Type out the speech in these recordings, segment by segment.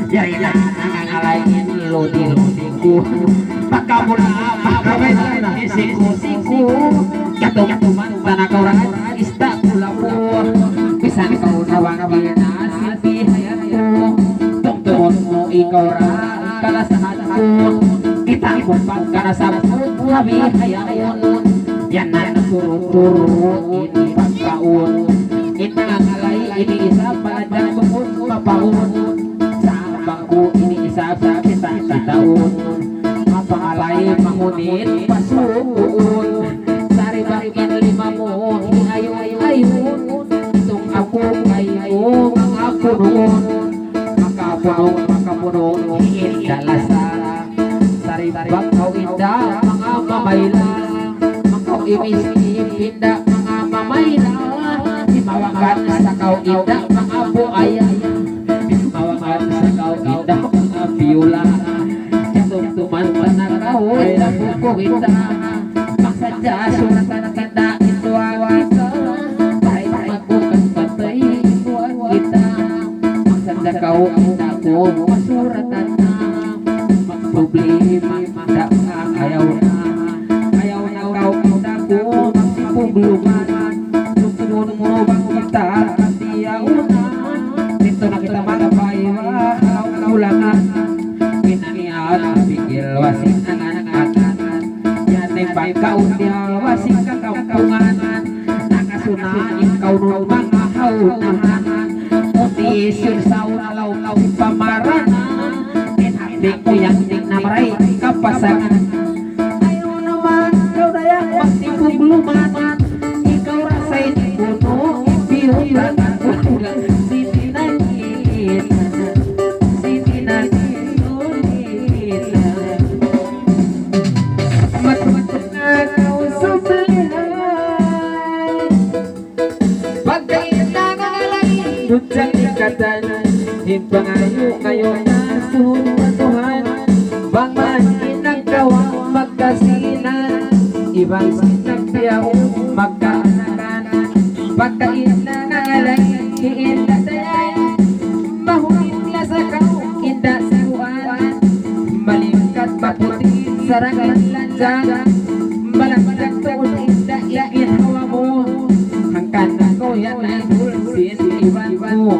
Jari ngalain ilodi-ilodiku Pakamula pakawena isiku-siku Jatuh mantan kauran ista kulapu Pisan kau nawangina silpi hayatku Tungtunmu ikaura kalasahanku Kita kumpat karena sabut labi hayatun Yanan turut-turut ini pagkaun Ini ngalai ini isa padang bukun mapaun Sabangku ini isa kita tahun Mapalay mangunit pasuun Sari bakin limamu ini ayun Tung aku kayo mga punun Makapunun indah lasara Sari bakaw indah mga mamayla Makaw imisip indah mga mamayla Mawakan sa kau indah mga buaya Mawakan sa kau indah mga viola Tumtuman panakaw ay nabuko kita Maksadya suratan kanda ito kita Kahit magbukas patay ito kita Maksadya kau indah ko masuratan na Magproblema madak ka ayaw na kau indah ko magsipugluman mo bang kita tiyauna dito na kita magpaiwa ulangan pinangian pikir wasing anak-anak yan ay pagkaundial wasing kakampungan nakasunahan ikaw nun mga haunahan utisyon sa unalaw pamaranan inhabing ko yang dinamaray kapasangan ayaw naman ikaw na yan magsipugluman ikaw rasay Hibangayo kayo na Tuhan Bangman inagkawang magkasinan Ibang sinagpiyaw magkaanakan Pagkain na ngalay Kiin na tayan Mahulin na sa kau Inda siwan Malingkat maputi Sarangan lanjang Malagdag tuon Inda ikin hawa mo Hangkan ako yan ay bulsin Iwan mo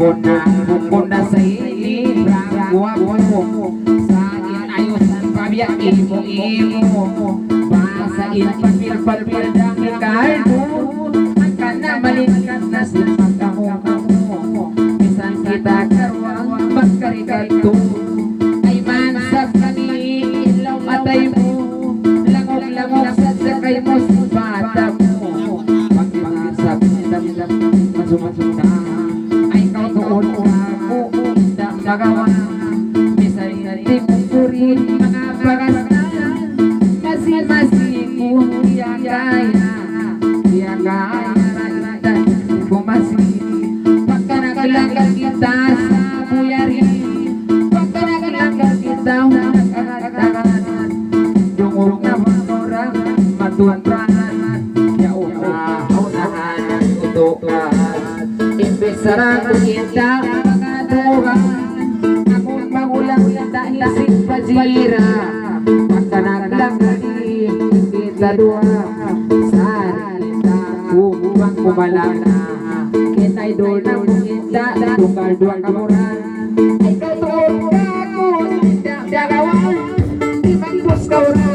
Bukon na sa ili Guwapo Sain ayusan pabiyak imo Basain pagpil-pagpil Dangin kahit mo Kana malingkat na simpagkamu Bisan kita karuang magkarikatu Ay mansap kami ilaw matay mo Langog-langog sa sakay mo sa bata mo Pagpangasap dam-dam masuk-masuk na Ay kautuon ako Indah magawa Bisan tipuri mga bagas na Masing-masing kong iyagaya Iyagaya Pagkanagalagal kita sa buyari Pagkanagalagal kita Nagkakatakan Dungog na mga orang Matuan-tuan Yaunahan Utukan Imbesarang kita Mga tuhan Akong pangulang kita Isip pajira Pagkanagalagal kita dua Sari Kubang kumalana Kita idol na kita Tunggal dua kamuran Ay kautuon ka ako Dagawan Ibang bus kauran